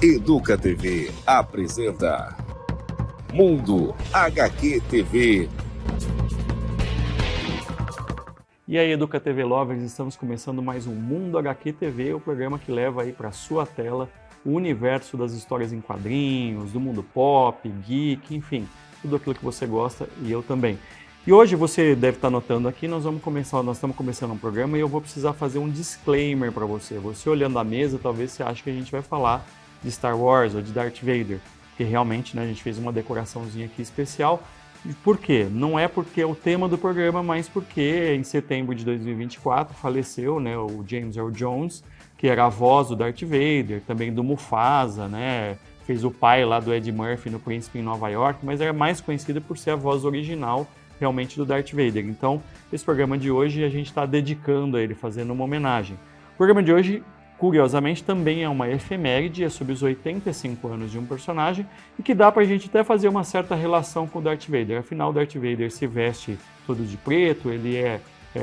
Educa TV apresenta Mundo HQ TV. E aí, Educa TV Lovers, estamos começando mais um Mundo HQ TV, o programa que leva aí para sua tela o universo das histórias em quadrinhos, do mundo pop, geek, enfim, tudo aquilo que você gosta e eu também. E hoje você deve estar notando aqui, nós estamos começando um programa e eu vou precisar fazer um disclaimer para você. Você olhando a mesa, talvez você ache que a gente vai falar de Star Wars ou de Darth Vader, porque realmente, né, a gente fez uma decoraçãozinha aqui especial. Por quê? Não é porque é o tema do programa, mas porque em setembro de 2024 faleceu, né, o James Earl Jones, que era a voz do Darth Vader, também do Mufasa, né, fez o pai lá do Eddie Murphy no Príncipe em Nova York, mas era mais conhecido por ser a voz original realmente do Darth Vader. Então, esse programa de hoje a gente está dedicando a ele, fazendo uma homenagem. O programa de hoje, curiosamente, também é uma efeméride, é sobre os 85 anos de um personagem e que dá pra gente até fazer uma certa relação com o Darth Vader. Afinal, o Darth Vader se veste todo de preto, ele é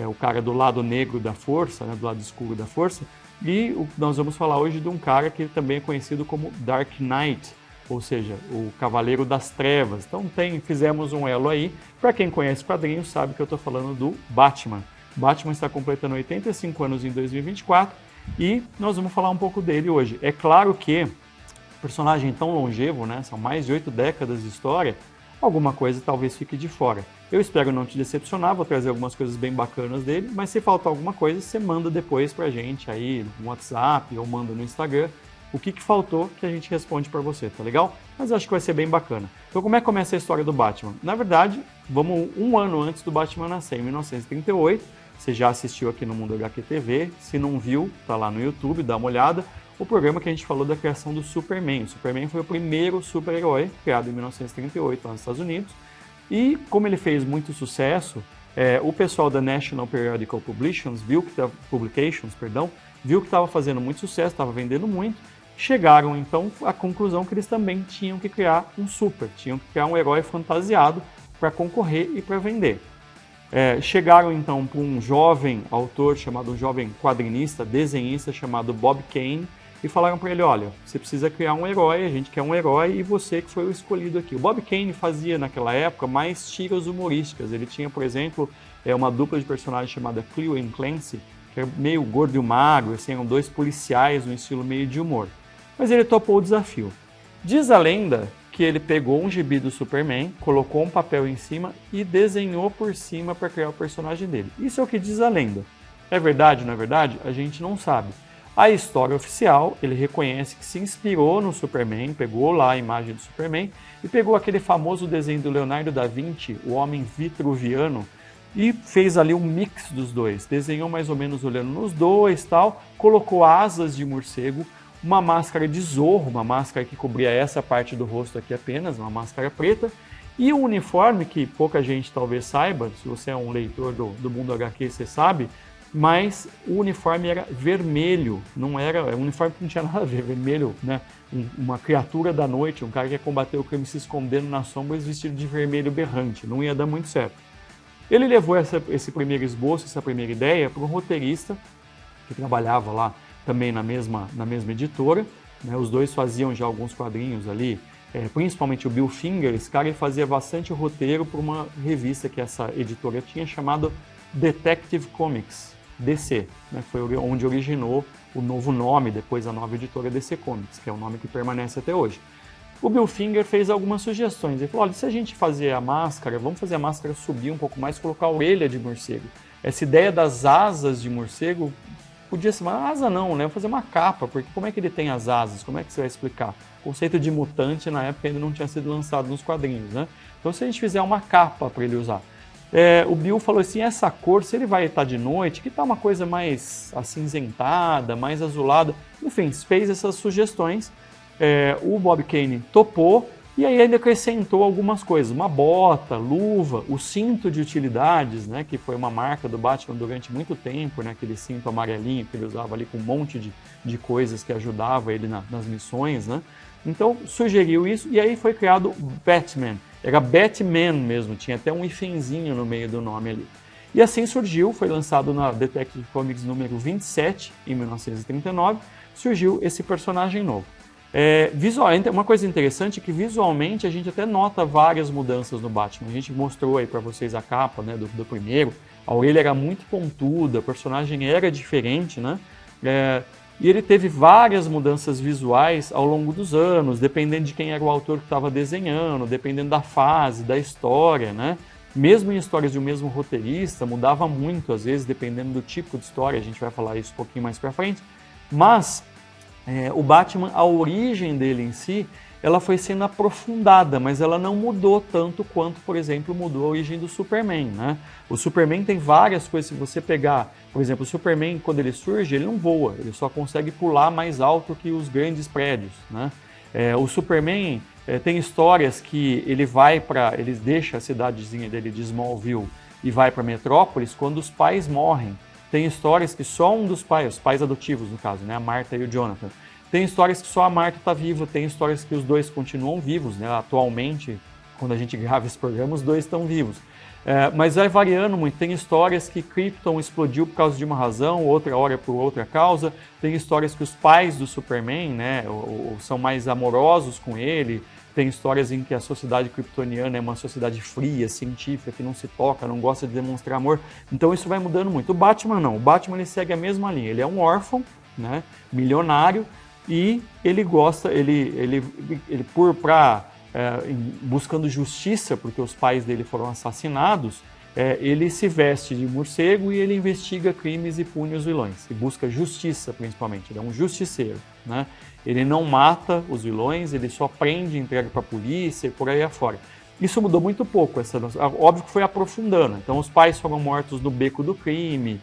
o cara do lado negro da força, né, do lado escuro da força, e nós vamos falar hoje de um cara que também é conhecido como Dark Knight, ou seja, o Cavaleiro das Trevas. Então fizemos um elo aí. Para quem conhece quadrinhos sabe que eu estou falando do Batman. Batman está completando 85 anos em 2024 e nós vamos falar um pouco dele hoje. É claro que personagem tão longevo, né, são mais de 8 décadas de história, alguma coisa talvez fique de fora. Eu espero não te decepcionar, vou trazer algumas coisas bem bacanas dele, mas se faltar alguma coisa, você manda depois pra gente aí no WhatsApp ou manda no Instagram o que faltou que a gente responde para você, tá legal? Mas eu acho que vai ser bem bacana. Então como é que começa a história do Batman? Na verdade, vamos um ano antes do Batman nascer, em 1938, você já assistiu aqui no Mundo HQ TV, se não viu, tá lá no YouTube, dá uma olhada, o programa que a gente falou da criação do Superman. O Superman foi o primeiro super-herói criado em 1938 lá nos Estados Unidos, e como ele fez muito sucesso, o pessoal da National Periodical Publications viu que estava fazendo muito sucesso, estava vendendo muito, chegaram então à conclusão que eles também tinham que criar tinham que criar um herói fantasiado para concorrer e para vender. Chegaram então para um jovem autor um jovem quadrinista, desenhista chamado Bob Kane e falaram para ele, olha, você precisa criar um herói, a gente quer um herói e você que foi o escolhido aqui. O Bob Kane fazia naquela época mais tiras humorísticas, ele tinha, por exemplo, uma dupla de personagens chamada Cleo e Clancy, que era meio gordo e magro, assim, eram dois policiais no estilo meio de humor. Mas ele topou o desafio. Diz a lenda que ele pegou um gibi do Superman, colocou um papel em cima e desenhou por cima para criar o personagem dele. Isso é o que diz a lenda. É verdade, não é verdade? A gente não sabe. A história oficial, ele reconhece que se inspirou no Superman, pegou lá a imagem do Superman e pegou aquele famoso desenho do Leonardo da Vinci, o Homem Vitruviano, e fez ali um mix dos dois. Desenhou mais ou menos olhando nos dois, tal, colocou asas de morcego, uma máscara de Zorro, uma máscara que cobria essa parte do rosto aqui apenas, uma máscara preta, e um uniforme que pouca gente talvez saiba, se você é um leitor do Mundo HQ, você sabe, mas o uniforme era vermelho, não era um uniforme que não tinha nada a ver, vermelho, né? Uma criatura da noite, um cara que ia combater o crime se escondendo nas sombras vestido de vermelho berrante, não ia dar muito certo. Ele levou esse primeiro esboço, essa primeira ideia para um roteirista que trabalhava lá também na mesma editora, né? Os dois faziam já alguns quadrinhos ali, principalmente o Bill Finger, esse cara ele fazia bastante roteiro para uma revista que essa editora tinha chamada Detective Comics, DC, né? Foi onde originou o novo nome, depois a nova editora DC Comics, que é o nome que permanece até hoje. O Bill Finger fez algumas sugestões, ele falou, olha, se a gente fazer a máscara, vamos fazer a máscara subir um pouco mais, colocar a orelha de morcego. Essa ideia das asas de morcego podia ser uma asa não, né? Vou fazer uma capa, porque como é que ele tem as asas? Como é que você vai explicar? O conceito de mutante na época ainda não tinha sido lançado nos quadrinhos, né? Então se a gente fizer uma capa para ele usar. O Bill falou assim, essa cor, se ele vai estar de noite, que tá uma coisa mais acinzentada, mais azulada. Enfim, fez essas sugestões. O Bob Kane topou e aí ainda acrescentou algumas coisas, uma bota, luva, o cinto de utilidades, né, que foi uma marca do Batman durante muito tempo, né, aquele cinto amarelinho que ele usava ali com um monte de coisas que ajudava ele nas missões, né? Então sugeriu isso e aí foi criado Batman. Era Batman mesmo, tinha até um hifenzinho no meio do nome ali. E assim surgiu, foi lançado na Detective Comics número 27, em 1939, surgiu esse personagem novo. Visualmente, uma coisa interessante é que visualmente a gente até nota várias mudanças no Batman. A gente mostrou aí para vocês a capa, né, do primeiro. A orelha era muito pontuda, o personagem era diferente, né? E ele teve várias mudanças visuais ao longo dos anos, dependendo de quem era o autor que estava desenhando, dependendo da fase, da história, né? Mesmo em histórias de um mesmo roteirista, mudava muito, às vezes, dependendo do tipo de história. A gente vai falar isso um pouquinho mais para frente. Mas o Batman, a origem dele em si, ela foi sendo aprofundada, mas ela não mudou tanto quanto, por exemplo, mudou a origem do Superman, né? O Superman tem várias coisas, se você pegar, por exemplo, o Superman, quando ele surge, ele não voa, ele só consegue pular mais alto que os grandes prédios, né? O Superman tem histórias que ele deixa a cidadezinha dele de Smallville e vai para Metrópolis quando os pais morrem. Tem histórias que só um dos pais, os pais adotivos no caso, né, a Martha e o Jonathan, tem histórias que só a Martha está viva, tem histórias que os dois continuam vivos, né? Atualmente, quando a gente grava esse programa, os dois estão vivos. Mas vai variando muito. Tem histórias que Krypton explodiu por causa de uma razão, outra hora por outra causa. Tem histórias que os pais do Superman, né, são mais amorosos com ele. Tem histórias em que a sociedade kryptoniana é uma sociedade fria, científica, que não se toca, não gosta de demonstrar amor. Então isso vai mudando muito. O Batman não. O Batman ele segue a mesma linha. Ele é um órfão, né, milionário, e ele gosta, buscando justiça, porque os pais dele foram assassinados, ele se veste de morcego e ele investiga crimes e pune os vilões, e busca justiça principalmente, ele é um justiceiro, né? Ele não mata os vilões, ele só prende e entrega para a polícia e por aí afora. Isso mudou muito pouco, óbvio que foi aprofundando, então os pais foram mortos no beco do crime.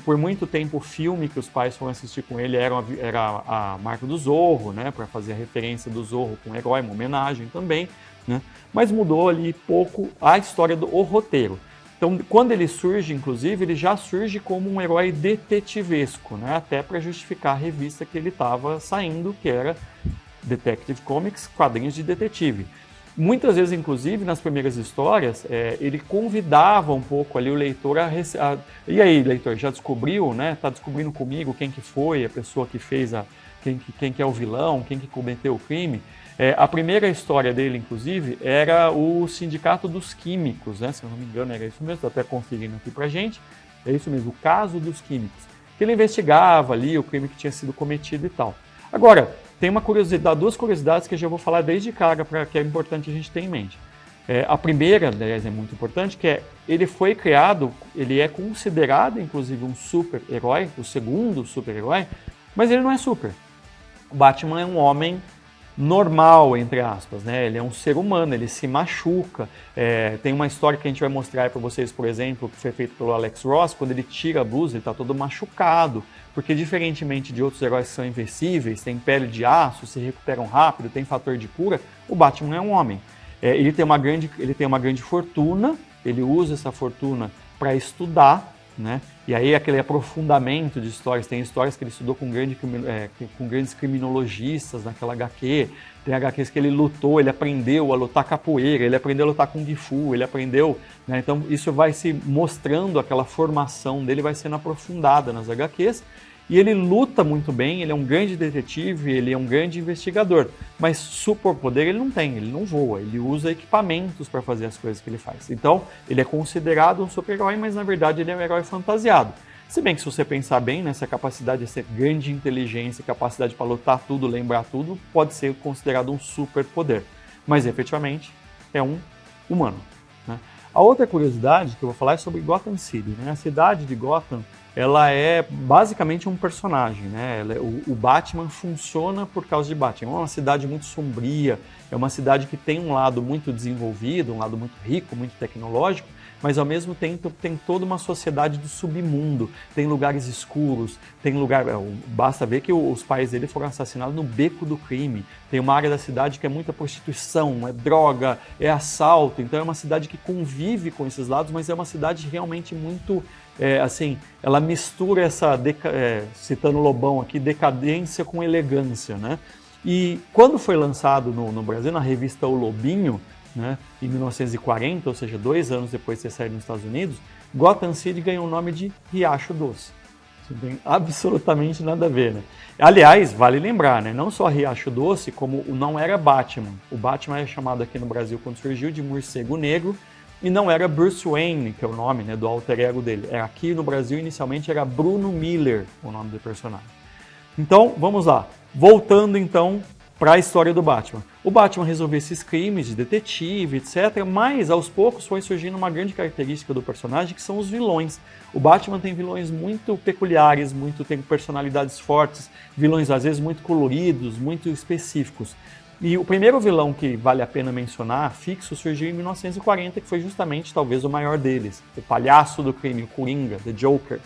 Por muito tempo o filme que os pais foram assistir com ele era a marca do Zorro, né, para fazer a referência do Zorro com o herói, uma homenagem também, né, mas mudou ali pouco a história do roteiro. Então, quando ele surge, inclusive, ele já surge como um herói detetivesco, né, até para justificar a revista que ele estava saindo, que era Detective Comics, quadrinhos de detetive. Muitas vezes, inclusive, nas primeiras histórias, ele convidava um pouco ali o leitor e aí, leitor, já descobriu, né? Tá descobrindo comigo quem que foi a pessoa que fez quem que é o vilão, quem que cometeu o crime. A primeira história dele, inclusive, era o Sindicato dos Químicos, né? Se eu não me engano, era isso mesmo, estou até conferindo aqui pra gente. É isso mesmo, o caso dos químicos. Que ele investigava ali o crime que tinha sido cometido e tal. Agora, tem duas curiosidades que eu já vou falar desde cara, que é importante a gente ter em mente. A primeira, aliás, é muito importante, que ele foi criado, ele é considerado, inclusive, um super-herói, o segundo super-herói, mas ele não é super. O Batman é um homem normal, entre aspas, né? Ele é um ser humano, ele se machuca. Tem uma história que a gente vai mostrar para vocês, por exemplo, que foi feito pelo Alex Ross, quando ele tira a blusa, ele está todo machucado, porque diferentemente de outros heróis que são invencíveis, têm pele de aço, se recuperam rápido, tem fator de cura, o Batman é um homem. Ele tem uma grande fortuna, ele usa essa fortuna para estudar, né? E aí aquele aprofundamento de histórias, tem histórias que ele estudou com grandes criminologistas naquela HQ, tem HQs que ele lutou, ele aprendeu a lutar capoeira, ele aprendeu a lutar Kung Fu, ele aprendeu, né? Então isso vai se mostrando, aquela formação dele vai sendo aprofundada nas HQs, e ele luta muito bem, ele é um grande detetive, ele é um grande investigador, mas superpoder ele não tem, ele não voa, ele usa equipamentos para fazer as coisas que ele faz. Então, ele é considerado um super-herói, mas na verdade ele é um herói fantasiado. Se bem que se você pensar bem, nessa capacidade, essa grande inteligência, capacidade para lutar tudo, lembrar tudo, pode ser considerado um superpoder. Mas efetivamente é um humano, né? A outra curiosidade que eu vou falar é sobre Gotham City, né? A cidade de Gotham, ela é basicamente um personagem, né? O Batman funciona por causa de Batman. É uma cidade muito sombria, é uma cidade que tem um lado muito desenvolvido, um lado muito rico, muito tecnológico, mas ao mesmo tempo tem toda uma sociedade do submundo, tem lugares escuros, basta ver que os pais dele foram assassinados no beco do crime, tem uma área da cidade que é muita prostituição, é droga, é assalto, então é uma cidade que convive com esses lados, mas é uma cidade realmente muito, ela mistura citando Lobão aqui, decadência com elegância, né? E quando foi lançado no Brasil, na revista O Lobinho, né, em 1940, ou seja, 2 anos depois de ter saído nos Estados Unidos, Gotham City ganhou o nome de Riacho Doce. Não tem absolutamente nada a ver, né? Aliás, vale lembrar, né? Não só Riacho Doce, como não era Batman. O Batman é chamado aqui no Brasil, quando surgiu, de Morcego Negro, e não era Bruce Wayne, que é o nome, né, do alter ego dele. Aqui no Brasil, inicialmente, era Bruno Miller, o nome do personagem. Então, vamos lá. Voltando, então, para a história do Batman. O Batman resolveu esses crimes de detetive, etc., mas aos poucos foi surgindo uma grande característica do personagem, que são os vilões. O Batman tem vilões muito peculiares, tem personalidades fortes, vilões às vezes muito coloridos, muito específicos. E o primeiro vilão que vale a pena mencionar, fixo, surgiu em 1940, que foi justamente talvez o maior deles, o palhaço do crime, o Coringa, The Joker.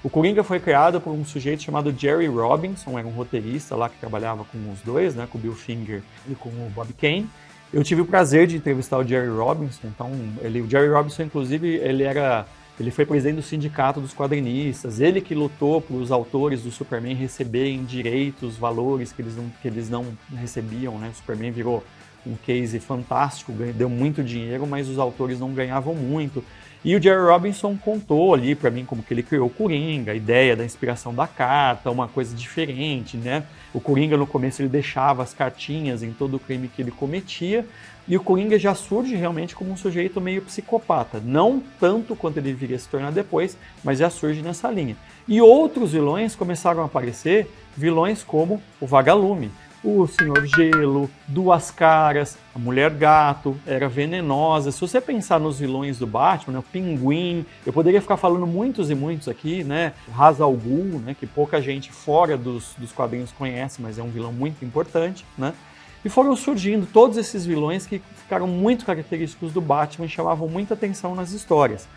O Coringa foi criado por um sujeito chamado Jerry Robinson, era um roteirista lá que trabalhava com os dois, né, com o Bill Finger e com o Bob Kane. Eu tive o prazer de entrevistar o Jerry Robinson, então o Jerry Robinson, inclusive, ele foi presidente do sindicato dos quadrinistas, ele que lutou para os autores do Superman receberem direitos, valores que eles não recebiam, né? O Superman virou um case fantástico, deu muito dinheiro, mas os autores não ganhavam muito. E o Jerry Robinson contou ali para mim como que ele criou o Coringa, a ideia da inspiração da carta, uma coisa diferente, né? O Coringa no começo ele deixava as cartinhas em todo o crime que ele cometia, e o Coringa já surge realmente como um sujeito meio psicopata, não tanto quanto ele viria a se tornar depois, mas já surge nessa linha. E outros vilões começaram a aparecer, vilões como o Vagalume, o Senhor Gelo, Duas Caras, a Mulher Gato, era venenosa. Se você pensar nos vilões do Batman, né, o Pinguim, eu poderia ficar falando muitos e muitos aqui, né? Ra's al Ghul, né, que pouca gente fora dos quadrinhos conhece, mas é um vilão muito importante, né? E foram surgindo todos esses vilões que ficaram muito característicos do Batman e chamavam muita atenção nas histórias.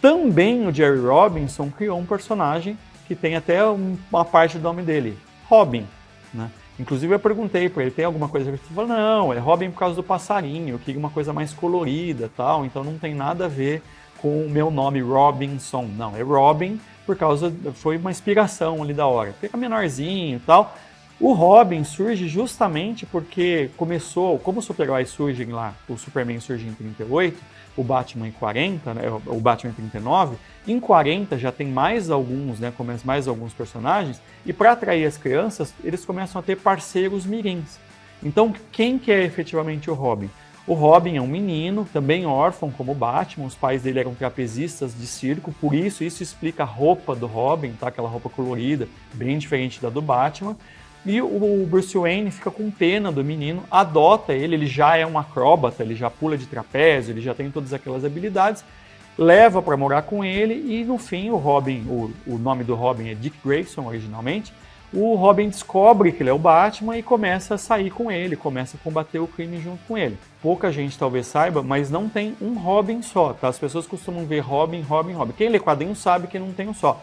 Também o Jerry Robinson criou um personagem que tem até uma parte do nome dele, Robin, né? Inclusive eu perguntei para ele, tem alguma coisa que ele falou? Não, é Robin por causa do passarinho, eu queria uma coisa mais colorida, tal, então não tem nada a ver com o meu nome Robinson. Não, é Robin por causa, foi uma inspiração ali da hora. Fica menorzinho e tal. O Robin surge justamente porque começou, como os super-heróis surgem lá, o Superman surge em 38, o Batman em 40, né, o Batman em 39, em 40 já tem mais alguns, né, começam mais alguns personagens, e para atrair as crianças, eles começam a ter parceiros mirins. Então, quem que é efetivamente o Robin? O Robin é um menino, também órfão como o Batman, os pais dele eram trapezistas de circo, por isso explica a roupa do Robin, tá? Aquela roupa colorida, bem diferente da do Batman. E o Bruce Wayne fica com pena do menino, adota ele já é um acróbata, ele já pula de trapézio, ele já tem todas aquelas habilidades, leva para morar com ele e no fim o Robin, o nome do Robin é Dick Grayson originalmente, o Robin descobre que ele é o Batman e começa a sair com ele, começa a combater o crime junto com ele. Pouca gente talvez saiba, mas não tem um Robin só, tá? As pessoas costumam ver Robin. Quem lê quadrinhos sabe que não tem um só.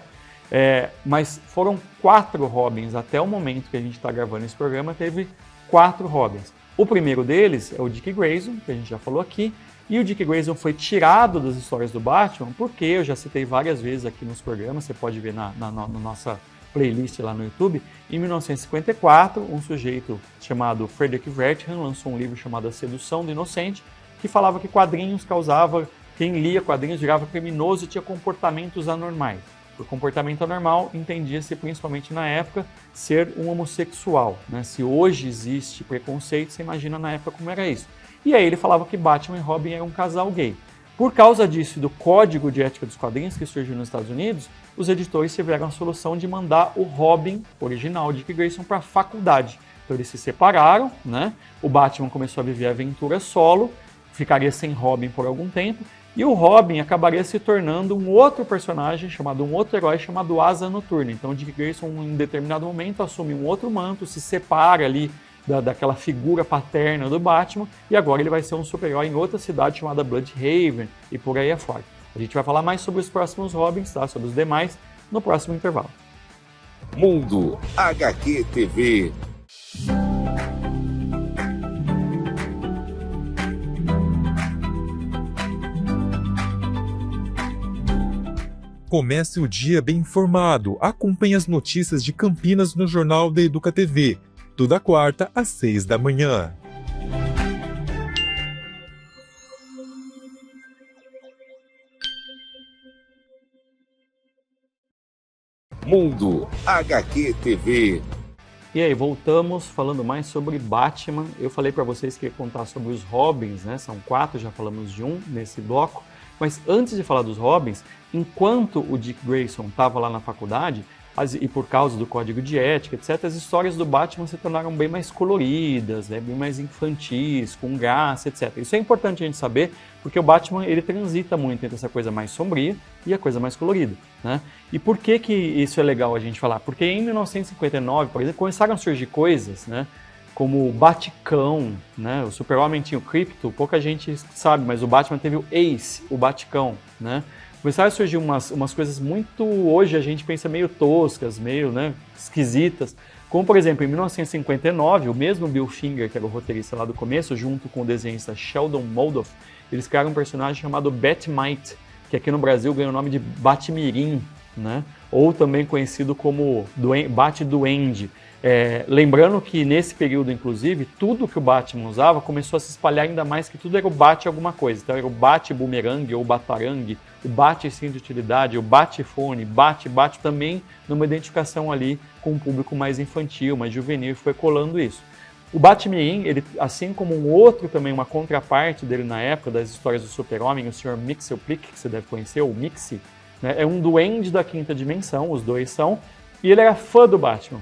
Mas foram 4 Robins, até o momento que a gente está gravando esse programa, teve 4 Robins. O primeiro deles é o Dick Grayson, que a gente já falou aqui, e o Dick Grayson foi tirado das histórias do Batman, porque eu já citei várias vezes aqui nos programas, você pode ver na nossa playlist lá no YouTube. Em 1954, um sujeito chamado Frederick Wertham lançou um livro chamado A Sedução do Inocente, que falava que quadrinhos causava, quem lia quadrinhos virava criminoso e tinha comportamentos anormais. Por comportamento anormal, entendia-se principalmente na época ser um homossexual, né? Se hoje existe preconceito, você imagina na época como era isso. E aí ele falava que Batman e Robin eram um casal gay. Por causa disso, do Código de Ética dos Quadrinhos que surgiu nos Estados Unidos, os editores tiveram a solução de mandar o Robin original, Dick Grayson, para a faculdade. Então eles se separaram, né? O Batman começou a viver a aventura solo, ficaria sem Robin por algum tempo, e o Robin acabaria se tornando um outro personagem, um outro herói chamado Asa Noturna. Então, Dick Grayson, em determinado momento, assume um outro manto, se separa ali daquela figura paterna do Batman, e agora ele vai ser um super-herói em outra cidade chamada Bloodhaven, e por aí afora. A gente vai falar mais sobre os próximos Robins, tá? Sobre os demais, no próximo intervalo. Mundo HQ TV. Comece o dia bem informado. Acompanhe as notícias de Campinas no Jornal da Educa TV. Toda quarta às 6 da manhã. Mundo HQ TV. E aí, voltamos falando mais sobre Batman. Eu falei para vocês que ia contar sobre os Robins, né? São 4, já falamos de um nesse bloco. Mas antes de falar dos Robins, enquanto o Dick Grayson estava lá na faculdade, e por causa do código de ética, etc., as histórias do Batman se tornaram bem mais coloridas, né? Bem mais infantis, com graça, etc. Isso é importante a gente saber, porque o Batman ele transita muito entre essa coisa mais sombria e a coisa mais colorida, né? E por que isso é legal a gente falar? Porque em 1959, por exemplo, começaram a surgir coisas, né? Como o Baticão, né? O Super-Homem tinha o Krypto, pouca gente sabe, mas o Batman teve o Ace, o Baticão, né? Começaram a surgir umas coisas muito, hoje a gente pensa meio toscas, meio, né, esquisitas, como por exemplo, em 1959, o mesmo Bill Finger, que era o roteirista lá do começo, junto com o desenhista Sheldon Moldoff, eles criaram um personagem chamado Batmite, que aqui no Brasil ganha o nome de Batmirim, né? Ou também conhecido como Bat-Duende. Lembrando que nesse período, inclusive, tudo que o Batman usava começou a se espalhar ainda mais, que tudo era o Bat alguma coisa. Então era o Bat-Bumerangue ou Batarangue, o Bat-Sim de utilidade, o Bat-Fone, Bat também numa identificação ali com um público mais infantil, mais juvenil, e foi colando isso. O Batmirim, ele, assim como um outro também, uma contraparte dele na época das histórias do Super-Homem, o Sr. Mxyzptlk, que você deve conhecer, o Mixie, né, é um duende da quinta dimensão, os dois são, e ele era fã do Batman.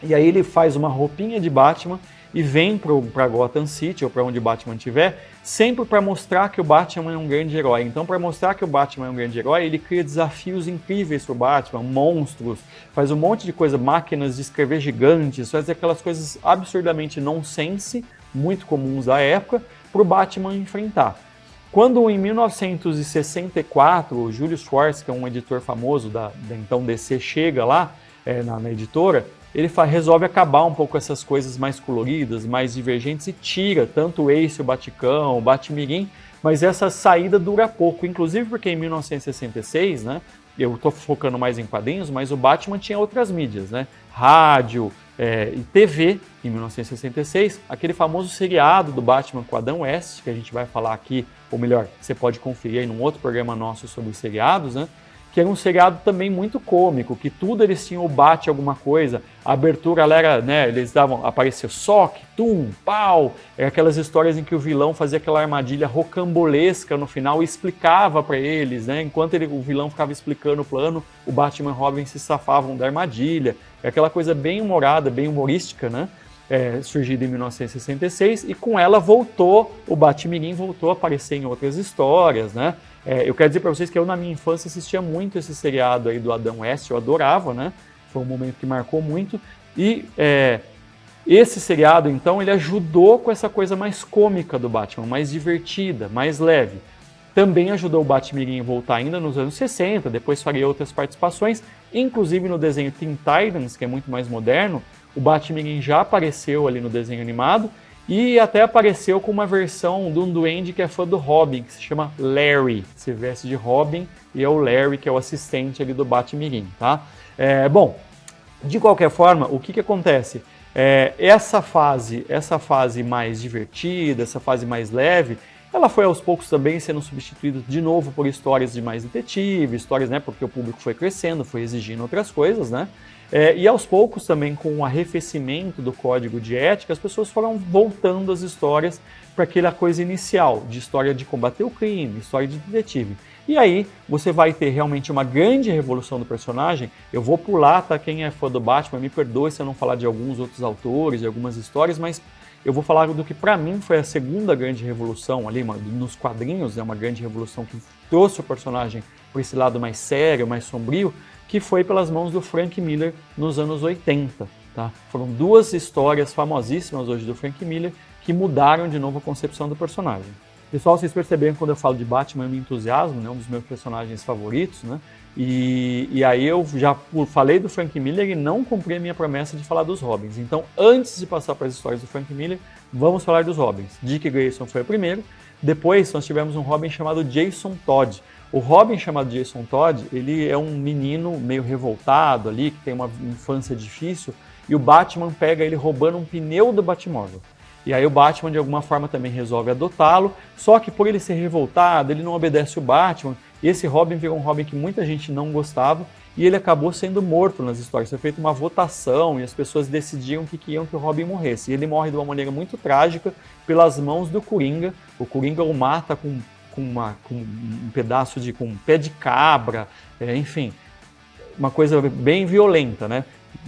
E aí ele faz uma roupinha de Batman e vem para Gotham City, ou para onde o Batman estiver, sempre para mostrar que o Batman é um grande herói. Então, para mostrar que o Batman é um grande herói, ele cria desafios incríveis para o Batman, monstros, faz um monte de coisa, máquinas de escrever gigantes, faz aquelas coisas absurdamente nonsense, muito comuns da época, para o Batman enfrentar. Quando em 1964, o Julius Schwartz, que é um editor famoso da então DC, chega lá na editora, ele resolve acabar um pouco essas coisas mais coloridas, mais divergentes e tira tanto o Ace, o Baticão, o Batmirim, mas essa saída dura pouco, inclusive porque em 1966, né, eu estou focando mais em quadrinhos, mas o Batman tinha outras mídias, né, rádio e TV em 1966, aquele famoso seriado do Batman com Adam West, que a gente vai falar aqui, ou melhor, você pode conferir aí num outro programa nosso sobre seriados, né, que era um seriado também muito cômico, que tudo eles tinham o bate alguma coisa, a abertura ela era, né, eles aparecia soque, tum, pau, aquelas histórias em que o vilão fazia aquela armadilha rocambolesca no final e explicava para eles, né, enquanto o vilão ficava explicando o plano, o Batman e Robin se safavam da armadilha, aquela coisa bem humorada, bem humorística, né, surgida em 1966, e com ela o Batmirim voltou a aparecer em outras histórias, né. Eu quero dizer para vocês que eu, na minha infância, assistia muito esse seriado aí do Adam West, eu adorava, né? Foi um momento que marcou muito. E esse seriado, então, ele ajudou com essa coisa mais cômica do Batman, mais divertida, mais leve. Também ajudou o Batmirim a voltar ainda nos anos 60, depois faria outras participações, inclusive no desenho Teen Titans, que é muito mais moderno, o Batmirim já apareceu ali no desenho animado, e até apareceu com uma versão de um duende que é fã do Robin, que se chama Larry, que se veste de Robin, e é o Larry que é o assistente ali do Batmirim, tá? Bom, de qualquer forma, o que acontece? Essa fase mais divertida, essa fase mais leve, ela foi aos poucos também sendo substituída de novo por histórias de mais detetive, histórias, né, porque o público foi crescendo, foi exigindo outras coisas, né? E aos poucos também, com o arrefecimento do código de ética, as pessoas foram voltando as histórias para aquela coisa inicial, de história de combater o crime, história de detetive. E aí você vai ter realmente uma grande revolução do personagem. Eu vou pular, tá? Quem é fã do Batman, me perdoe se eu não falar de alguns outros autores, de algumas histórias, mas eu vou falar do que para mim foi a segunda grande revolução ali, nos quadrinhos, uma grande revolução que trouxe o personagem para esse lado mais sério, mais sombrio, que foi pelas mãos do Frank Miller nos anos 80. Tá? Foram duas histórias famosíssimas hoje do Frank Miller que mudaram de novo a concepção do personagem. Pessoal, vocês perceberam que quando eu falo de Batman eu me entusiasmo, né? Um dos meus personagens favoritos, né? E aí eu já falei do Frank Miller e não cumpri a minha promessa de falar dos Robins. Então, antes de passar para as histórias do Frank Miller, vamos falar dos Robins. Dick Grayson foi o primeiro, depois nós tivemos um Robin chamado Jason Todd. O Robin chamado Jason Todd, ele é um menino meio revoltado ali, que tem uma infância difícil, e o Batman pega ele roubando um pneu do Batmóvel. E aí o Batman de alguma forma também resolve adotá-lo, só que por ele ser revoltado, ele não obedece o Batman, e esse Robin virou um Robin que muita gente não gostava, e ele acabou sendo morto nas histórias. Foi feita uma votação e as pessoas decidiam que queriam que o Robin morresse. E ele morre de uma maneira muito trágica pelas mãos do Coringa. O Coringa o mata com um pedaço com um pé de cabra, enfim, uma coisa bem violenta, né?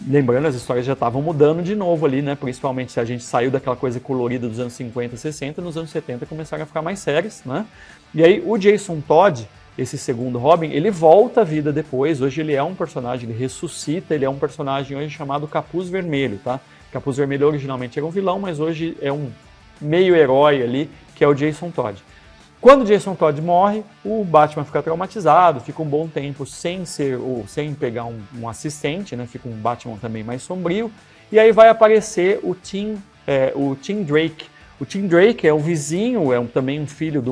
Lembrando, as histórias já estavam mudando de novo ali, né? Principalmente se a gente saiu daquela coisa colorida dos anos 50, 60, nos anos 70 começaram a ficar mais sérias, né? E aí o Jason Todd, esse segundo Robin, ele volta à vida depois. Hoje ele é um personagem, ele ressuscita, ele é um personagem hoje chamado Capuz Vermelho, tá? Capuz Vermelho originalmente era um vilão, mas hoje é um meio herói ali, que é o Jason Todd. Quando o Jason Todd morre, o Batman fica traumatizado, fica um bom tempo sem pegar um assistente, né? Fica um Batman também mais sombrio. E aí vai aparecer o Tim Drake. O Tim Drake é um vizinho, também um filho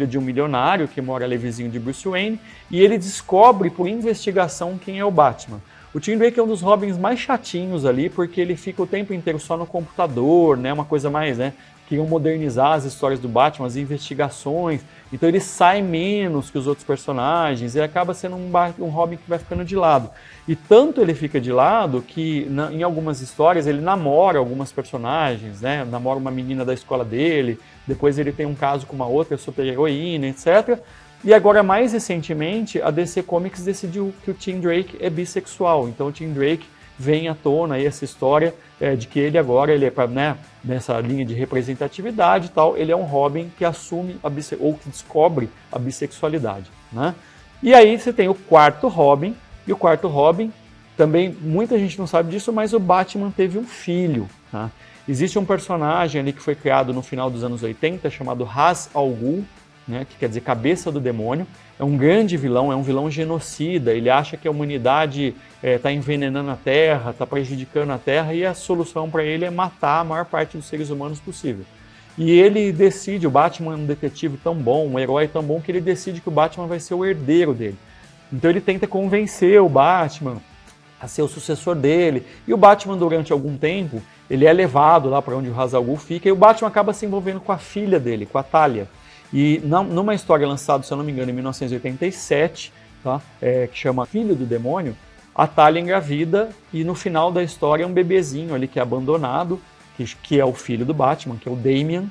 de um milionário que mora ali vizinho de Bruce Wayne, e ele descobre por investigação quem é o Batman. O Tim Drake é um dos Robins mais chatinhos ali, porque ele fica o tempo inteiro só no computador, né? Uma coisa mais, né? Queriam modernizar as histórias do Batman, as investigações, então ele sai menos que os outros personagens e acaba sendo um Robin que vai ficando de lado. E tanto ele fica de lado que em algumas histórias ele namora algumas personagens, né? Namora uma menina da escola dele, depois ele tem um caso com uma outra super-heroína, etc. E agora, mais recentemente, a DC Comics decidiu que o Tim Drake é bissexual, então o Tim Drake vem à tona aí essa história de que ele agora, né, nessa linha de representatividade e tal, ele é um Robin que assume ou que descobre a bissexualidade, né? E aí você tem o quarto Robin, e o quarto Robin, também muita gente não sabe disso, mas o Batman teve um filho, tá? Existe um personagem ali que foi criado no final dos anos 80, chamado Ra's al Ghul, né, que quer dizer cabeça do demônio. É um grande vilão, é um vilão genocida, ele acha que a humanidade está envenenando a Terra, está prejudicando a Terra, e a solução para ele é matar a maior parte dos seres humanos possível. E ele decide, o Batman é um detetive tão bom, um herói tão bom, que ele decide que o Batman vai ser o herdeiro dele. Então ele tenta convencer o Batman a ser o sucessor dele, e o Batman, durante algum tempo, ele é levado lá para onde o Ra's al Ghul fica, e o Batman acaba se envolvendo com a filha dele, com a Talia. E numa história lançada, se eu não me engano, em 1987, tá? Que chama Filho do Demônio, a Talia engravida e no final da história é um bebezinho ali que é abandonado, que é o filho do Batman, que é o Damian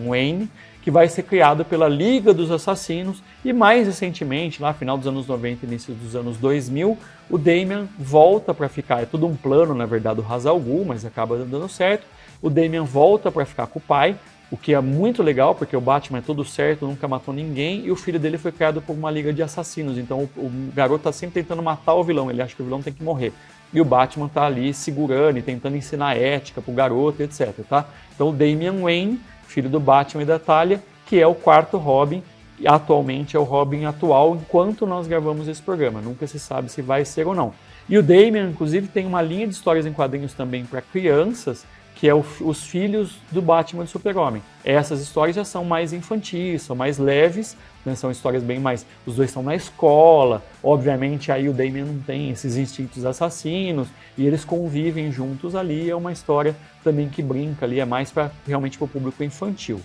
Wayne, que vai ser criado pela Liga dos Assassinos, e mais recentemente, lá final dos anos 90 início dos anos 2000, o Damian volta para ficar, é tudo um plano na verdade do Ra's al Ghul, mas acaba dando certo, o Damian volta para ficar com o pai, o que é muito legal, porque o Batman é tudo certo, nunca matou ninguém, e o filho dele foi criado por uma liga de assassinos, então o garoto está sempre tentando matar o vilão, ele acha que o vilão tem que morrer. E o Batman está ali segurando e tentando ensinar ética pro garoto, etc. Tá? Então o Damian Wayne, filho do Batman e da Talia, que é o quarto Robin, e atualmente é o Robin atual, enquanto nós gravamos esse programa, nunca se sabe se vai ser ou não. E o Damian, inclusive, tem uma linha de histórias em quadrinhos também para crianças, que é os filhos do Batman e do Super-Homem. Essas histórias já são mais infantis, são mais leves, né? São histórias bem mais... Os dois estão na escola, obviamente aí o Damian não tem esses instintos assassinos, e eles convivem juntos ali, é uma história também que brinca ali, é mais realmente para o público infantil.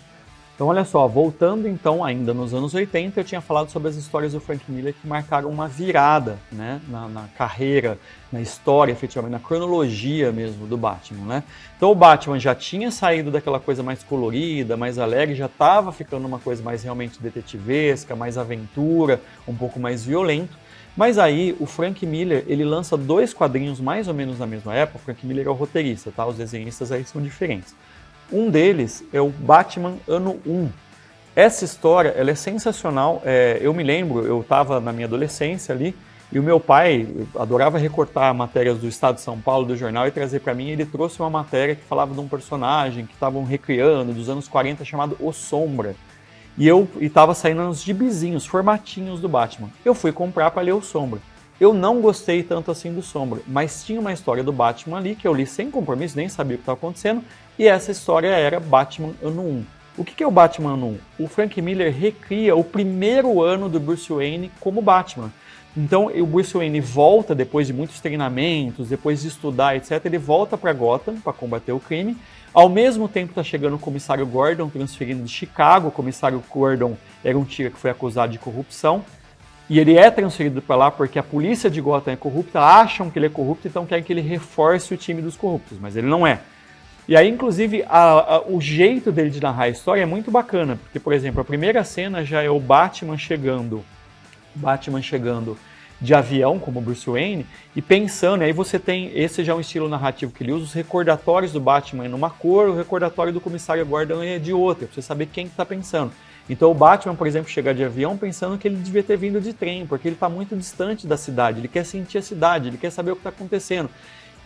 Então olha só, voltando então ainda nos anos 80, eu tinha falado sobre as histórias do Frank Miller que marcaram uma virada, né, na carreira, na história, efetivamente, na cronologia mesmo do Batman, né? Então o Batman já tinha saído daquela coisa mais colorida, mais alegre, já estava ficando uma coisa mais realmente detetivesca, mais aventura, um pouco mais violento. Mas aí o Frank Miller, ele lança dois quadrinhos mais ou menos na mesma época. O Frank Miller é o roteirista, tá? Os desenhistas aí são diferentes. Um deles é o Batman Ano 1. Essa história ela é sensacional. Eu me lembro, eu estava na minha adolescência ali, e o meu pai adorava recortar matérias do Estado de São Paulo, do jornal, e trazer para mim. Ele trouxe uma matéria que falava de um personagem que estavam recriando dos anos 40, chamado O Sombra. E estava saindo uns gibizinhos, formatinhos do Batman. Eu fui comprar para ler O Sombra. Eu não gostei tanto assim do Sombra, mas tinha uma história do Batman ali que eu li sem compromisso, nem sabia o que estava acontecendo, e essa história era Batman Ano 1. O que é o Batman Ano 1? O Frank Miller recria o primeiro ano do Bruce Wayne como Batman. Então o Bruce Wayne volta depois de muitos treinamentos, depois de estudar, etc. Ele volta para Gotham para combater o crime. Ao mesmo tempo está chegando o comissário Gordon, transferindo de Chicago. O comissário Gordon era um tira que foi acusado de corrupção. E ele é transferido para lá porque a polícia de Gotham é corrupta, acham que ele é corrupto, então querem que ele reforce o time dos corruptos, mas ele não é. E aí, inclusive, o jeito dele de narrar a história é muito bacana, porque, por exemplo, a primeira cena já é o Batman chegando de avião, como Bruce Wayne, e pensando, aí você tem, esse já é um estilo narrativo que ele usa, os recordatórios do Batman é numa cor, o recordatório do comissário Gordon é de outra, para você saber quem está pensando. Então o Batman, por exemplo, chega de avião pensando que ele devia ter vindo de trem, porque ele está muito distante da cidade, ele quer sentir a cidade, ele quer saber o que está acontecendo.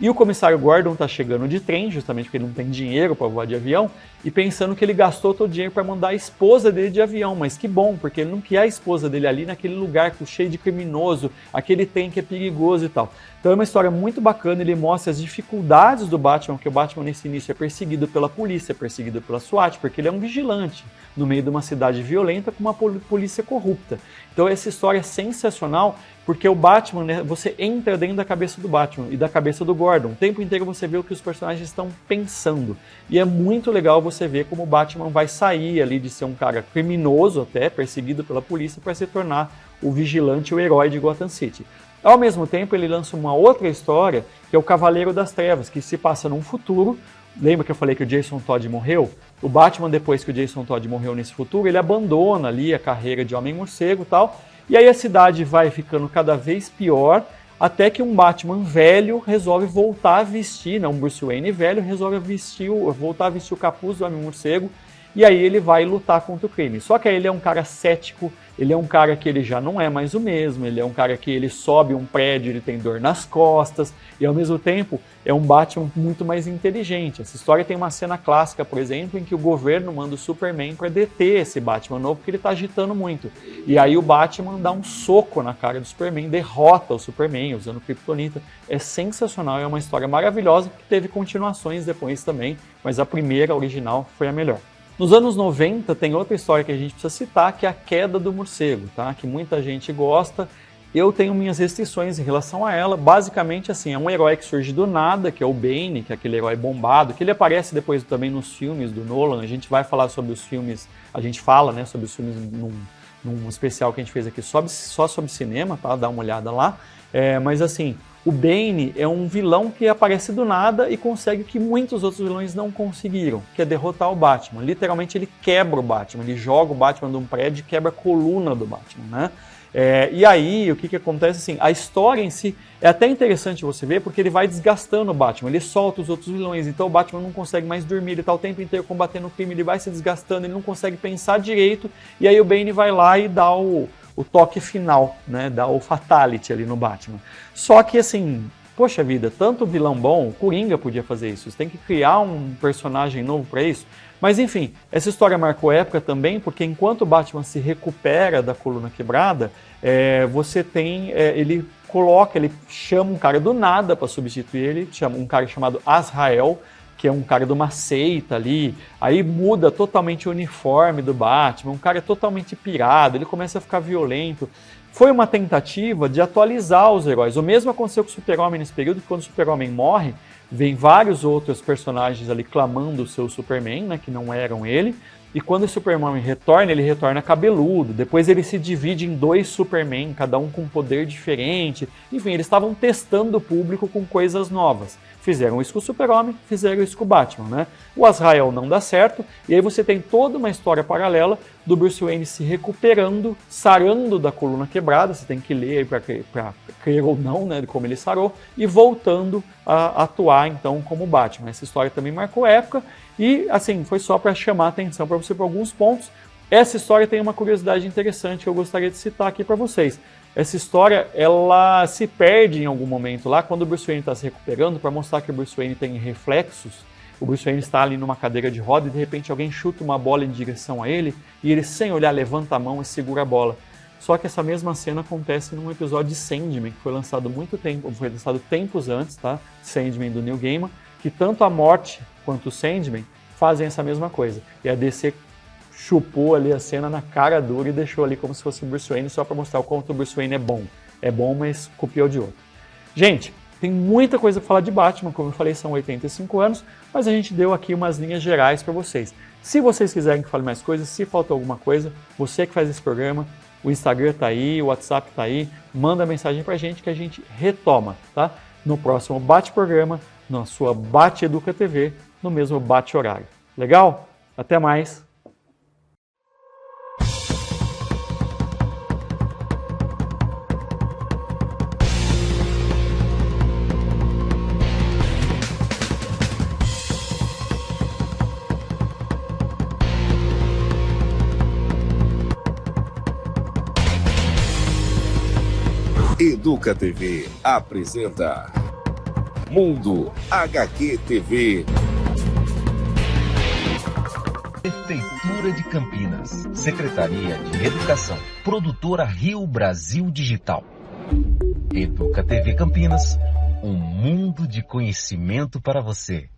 E o comissário Gordon está chegando de trem, justamente porque ele não tem dinheiro para voar de avião, e pensando que ele gastou todo o dinheiro para mandar a esposa dele de avião. Mas que bom, porque ele não quer a esposa dele ali naquele lugar cheio de criminoso, aquele trem que é perigoso e tal. Então é uma história muito bacana, ele mostra as dificuldades do Batman, porque o Batman nesse início é perseguido pela polícia, é perseguido pela SWAT, porque ele é um vigilante no meio de uma cidade violenta com uma polícia corrupta. Então essa história é sensacional, porque o Batman, né, você entra dentro da cabeça do Batman e da cabeça do Gordon. O tempo inteiro você vê o que os personagens estão pensando. E é muito legal você ver como o Batman vai sair ali de ser um cara criminoso até, perseguido pela polícia, para se tornar o vigilante, o herói de Gotham City. Ao mesmo tempo, ele lança uma outra história, que é o Cavaleiro das Trevas, que se passa num futuro. Lembra que eu falei que o Jason Todd morreu? O Batman, depois que o Jason Todd morreu nesse futuro, ele abandona ali a carreira de Homem-Morcego e tal, e aí a cidade vai ficando cada vez pior, até que um Batman velho resolve voltar a vestir, um Bruce Wayne velho resolve voltar a vestir o capuz do Homem-Morcego, e aí ele vai lutar contra o crime. Só que aí ele é um cara cético, ele é um cara que ele já não é mais o mesmo, ele é um cara que ele sobe um prédio, ele tem dor nas costas, e ao mesmo tempo é um Batman muito mais inteligente. Essa história tem uma cena clássica, por exemplo, em que o governo manda o Superman para deter esse Batman novo, porque ele está agitando muito. E aí o Batman dá um soco na cara do Superman, derrota o Superman usando Kryptonita. É sensacional, é uma história maravilhosa que teve continuações depois também, mas a primeira, a original, foi a melhor. Nos anos 90 tem outra história que a gente precisa citar, que é a Queda do Morcego, tá? Que muita gente gosta. Eu tenho minhas restrições em relação a ela. Basicamente, assim, é um herói que surge do nada, que é o Bane, que é aquele herói bombado, que ele aparece depois também nos filmes do Nolan. A gente vai falar sobre os filmes, a gente fala, né, sobre os filmes num especial que a gente fez aqui só sobre cinema, tá? Dá uma olhada lá. Mas assim, o Bane é um vilão que aparece do nada e consegue o que muitos outros vilões não conseguiram, que é derrotar o Batman. Literalmente ele quebra o Batman, ele joga o Batman de um prédio e quebra a coluna do Batman, né? E aí, o que acontece assim, a história em si é até interessante você ver, porque ele vai desgastando o Batman, ele solta os outros vilões, então o Batman não consegue mais dormir, ele está o tempo inteiro combatendo o crime, ele vai se desgastando, ele não consegue pensar direito, e aí o Bane vai lá e dá o toque final, né, dá o fatality ali no Batman. Só que assim, poxa vida, tanto vilão bom, o Coringa podia fazer isso, você tem que criar um personagem novo para isso. Mas enfim, essa história marcou época também, porque enquanto o Batman se recupera da coluna quebrada, você tem, ele chama um cara do nada para substituir ele, chama um cara chamado Azrael, que é um cara de uma seita ali, aí muda totalmente o uniforme do Batman, um cara totalmente pirado, ele começa a ficar violento. Foi uma tentativa de atualizar os heróis. O mesmo aconteceu com o Super-Homem nesse período, que quando o Super-Homem morre, vem vários outros personagens ali clamando o seu Superman, né, que não eram ele, e quando o Superman retorna, ele retorna cabeludo, depois ele se divide em 2 Superman, cada um com um poder diferente, enfim, eles estavam testando o público com coisas novas. Fizeram isso com o Super-Homem, fizeram isso com o Batman, né? O Azrael não dá certo, e aí você tem toda uma história paralela do Bruce Wayne se recuperando, sarando da coluna quebrada, você tem que ler para crer ou não, né, de como ele sarou, e voltando a atuar então como Batman. Essa história também marcou época, e assim, foi só para chamar a atenção para você por alguns pontos. Essa história tem uma curiosidade interessante que eu gostaria de citar aqui para vocês. Essa história, ela se perde em algum momento lá, quando o Bruce Wayne está se recuperando, para mostrar que o Bruce Wayne tem reflexos. O Bruce Wayne está ali numa cadeira de roda e de repente alguém chuta uma bola em direção a ele e ele, sem olhar, levanta a mão e segura a bola. Só que essa mesma cena acontece num episódio de Sandman, que foi lançado tempos antes, tá? Sandman do Neil Gaiman, que tanto a Morte quanto o Sandman fazem essa mesma coisa. E a DC chupou ali a cena na cara dura e deixou ali como se fosse o Bruce Wayne, só para mostrar o quanto o Bruce Wayne é bom. É bom, mas copiou de outro. Gente, tem muita coisa para falar de Batman, como eu falei, são 85 anos, mas a gente deu aqui umas linhas gerais para vocês. Se vocês quiserem que fale mais coisas, se faltou alguma coisa, você que faz esse programa, O Instagram tá aí, o WhatsApp tá aí. Manda mensagem pra gente que a gente retoma, tá? No próximo Bate-Programa, na sua Bate Educa TV, no mesmo Bate-Horário. Legal? Até mais! Educa TV apresenta Mundo HQ TV. Prefeitura de Campinas, Secretaria de Educação, Produtora Rio Brasil Digital. Educa TV Campinas, um mundo de conhecimento para você.